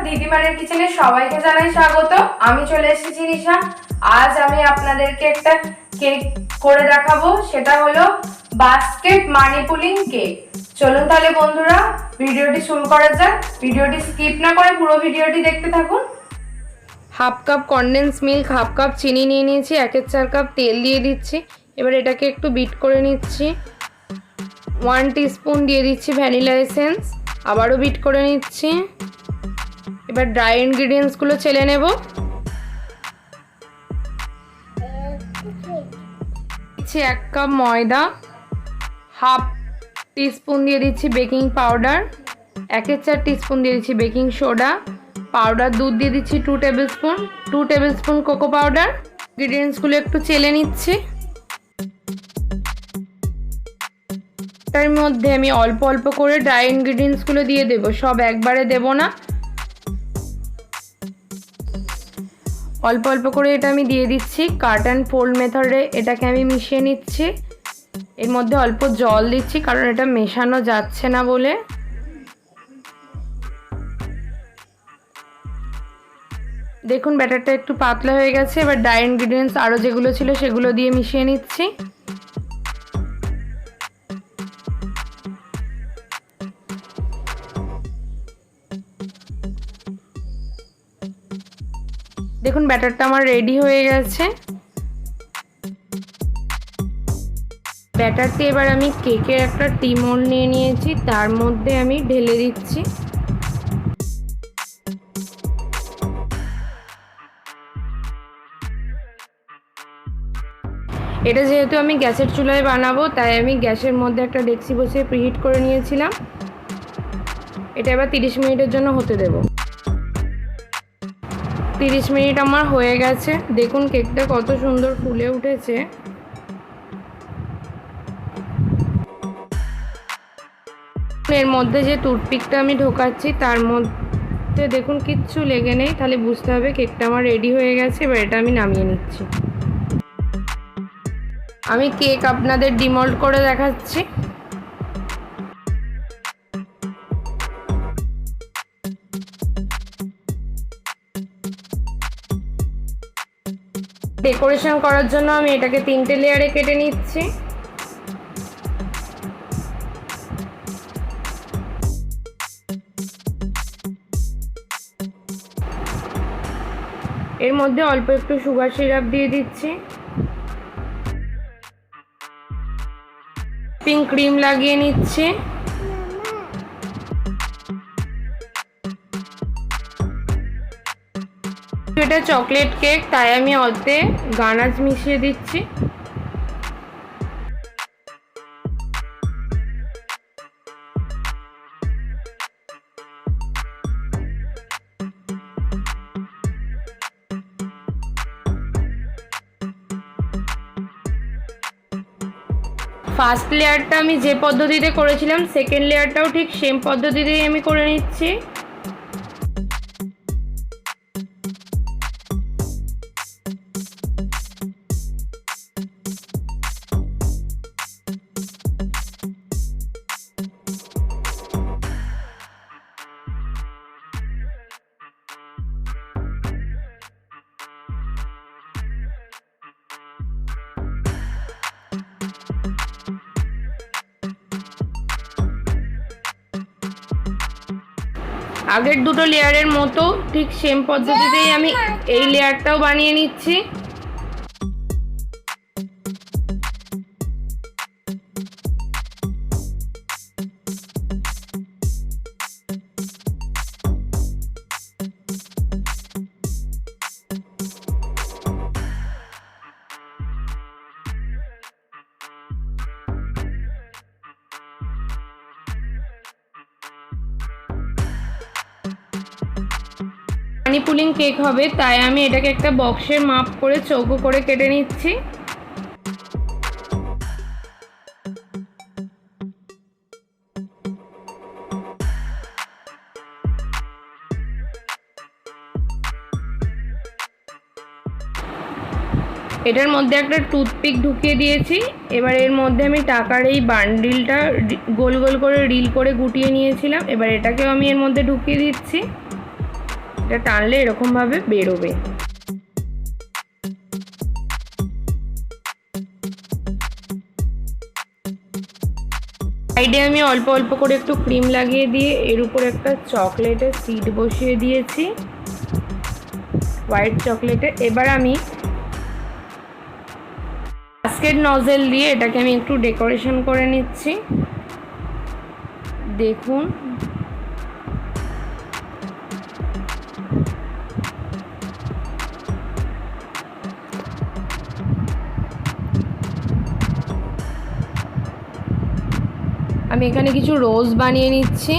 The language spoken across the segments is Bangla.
ধৃতিমানের কিচেনে সবাইকে জানাই স্বাগত। আমি চলে এসেছি নিশা। আজ আমি আপনাদেরকে একটা কেক করে দেখাবো, সেটা হলো বাস্কেট মানি পুলিং কেক। চলুন তাহলে বন্ধুরা ভিডিওটি শুরু করা যাক। ভিডিওটি স্কিপ না করে পুরো ভিডিওটি দেখতে থাকুন। Half cup condensed milk, half cup চিনি নিয়ে নিয়েছি, 1/4 কাপ তেল দিয়ে দিচ্ছি। এবার এটাকে একটু বিট করে নিচ্ছি। 1 টিস্পুন দিয়ে দিচ্ছি ভ্যানিলা এসেন্স, আবারও বিট করে নিচ্ছি। এবার ড্রাই ইনগ্রিডিয়েন্টসগুলো চেলে নেব। দিচ্ছি 1 কাপ ময়দা, হাফ টিস্পুন দিয়ে দিচ্ছি বেকিং পাউডার, 1/4 টিস্পুন দিয়ে দিচ্ছি বেকিং সোডা, পাউডার দুধ দিয়ে দিচ্ছি 2 টেবিলস্পুন, 2 টেবিলস্পুন কোকো পাউডার। ইনগ্রিডিয়েন্টসগুলো একটু চেলে নিচ্ছি। তার মধ্যে আমি অল্প অল্প করে ড্রাই ইনগ্রিডিয়েন্টসগুলো দিয়ে দেবো, সব একবারে দেব না, অল্প অল্প করে এটা আমি দিয়ে দিচ্ছি। কাট অ্যান্ড ফোল্ড মেথডে এটাকে আমি মিশিয়ে নিচ্ছি। এর মধ্যে অল্প জল দিচ্ছি কারণ এটা মেশানো যাচ্ছে না বলে। দেখুন ব্যাটারটা একটু পাতলা হয়ে গেছে। এবার ড্রাই ইনগ্রিডিয়েন্টস আরও যেগুলো ছিল সেগুলো দিয়ে মিশিয়ে নিচ্ছি। দেখুন ব্যাটারটা আমার রেডি হয়ে গেছে। ব্যাটারটি এবার আমি কেকের একটা টি মোল্ড নিয়ে নিয়েছি, তার মধ্যে আমি ঢেলে দিচ্ছি। এটা যেহেতু আমি গ্যাসের চুলায় বানাবো, তাই আমি গ্যাসের মধ্যে একটা ডেকচি বসিয়ে প্রিহিট করে নিয়েছিলাম। এটা এবার 30 মিনিটের জন্য হতে দেব। 30 মিনিট আমার হয়ে গেছে। দেখুন কেকটা কত সুন্দর ফুলে উঠেছে। এর মধ্যে যে টুথপিকটা আমি ঢোকাচ্ছি তার মধ্যে দেখুন কিচ্ছু লেগে নেই, তাহলে বুঝতে হবে কেকটা আমার রেডি হয়ে গেছে। এবার এটা আমি নামিয়ে নিচ্ছি। আমি কেক আপনাদের ডিমোল্ড করে দেখাচ্ছি। ডেকোরেশন করার জন্য আমি এটাকে 3টে লেয়ারে কেটে নিচ্ছি। এর মধ্যে অল্প একটু সুগার সিরাপ দিয়ে দিচ্ছি, পিঙ্ক ক্রিম লাগিয়ে নিচ্ছি। এটা চকলেট কেক, তাই আমি অল্পে গানাশ মিশিয়ে দিচ্ছি। ফার্স্ট লেয়ারটা আমি যে পদ্ধতিতে করেছিলাম, সেকেন্ড লেয়ারটাও ঠিক সেম পদ্ধতিতেই আমি করে নিচ্ছি। আগের দুটো লেয়ারের মতো ঠিক সেম পদ্ধতিতেই আমি এই লেয়ারটাও বানিয়ে নিচ্ছি। মানি পুলিং কেক হবে, তাই আমি এটাকে একটা বক্সে মাপ করে চৌকো করে কেটে নিচ্ছি। এটার মধ্যে একটা টুথপিক ঢুকিয়ে দিয়েছি। এবার এর মধ্যে আমি টাকার এই বান্ডিলটা গোল গোল করে রিল করে গুটিয়ে নিয়েছিলাম, এবার এটাকেও আমি এর মধ্যে ঢুকিয়ে দিচ্ছি। এটা টানলে এরকমভাবে বেরোবে। সাইডে আমি অল্প অল্প করে একটু ক্রিম লাগিয়ে দিয়ে এর উপর একটা চকলেটের সিড বসিয়ে দিয়েছি, হোয়াইট চকলেটে। এবার আমি বাস্কেট নজেল দিয়ে এটাকে আমি একটু ডেকোরেশন করে নিচ্ছি। দেখুন আমি এখানে কিছু রোজ বানিয়ে নিচ্ছি।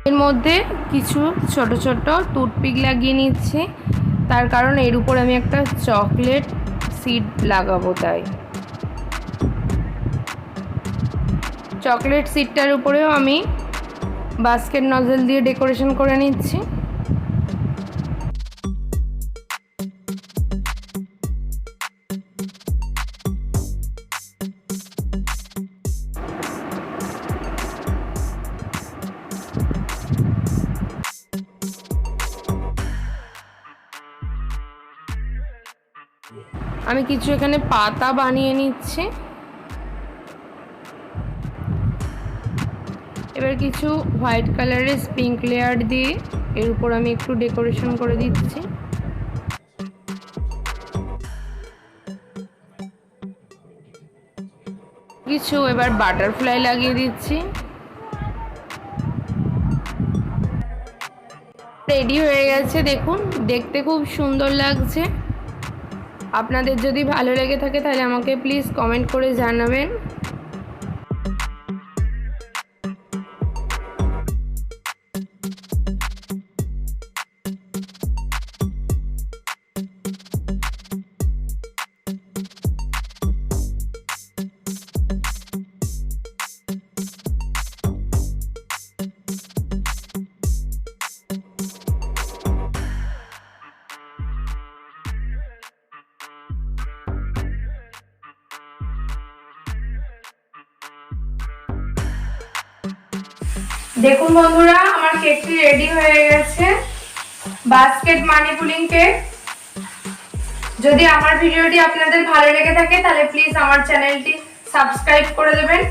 এর মধ্যে কিছু ছোট ছোট টুথপিক লাগিয়ে নিচ্ছি, তার কারণ এর উপর আমি একটা চকলেট সিড লাগাবো, তাই চকলেট সিডটার উপরেও আমি বাস্কেট নজেল দিয়ে ডেকোরেশন করে নিচ্ছি। আমি কিছু এখানে পাতা বানিয়ে নিচ্ছি। এবার কিছু হোয়াইট কালারের পিঙ্ক লেয়ার দিয়ে এর উপর আমি একটু ডেকোরেশন করে দিচ্ছি। কিছু এবার বাটারফ্লাই লাগিয়ে দিচ্ছি। রেডি হয়ে গেছে, দেখুন দেখতে খুব সুন্দর লাগছে। আপনাদের যদি ভালো লেগে থাকে তাহলে আমাকে প্লিজ কমেন্ট করে জানাবেন। দেখুন বন্ধুরা, আমার কেকটি রেডি হয়ে গেছে, বাস্কেট মানি পুলিং কেক। যদি আমার ভিডিওটি আপনাদের ভালো লেগে থাকে তাহলে প্লিজ আমার চ্যানেলটি সাবস্ক্রাইব করে দেবেন।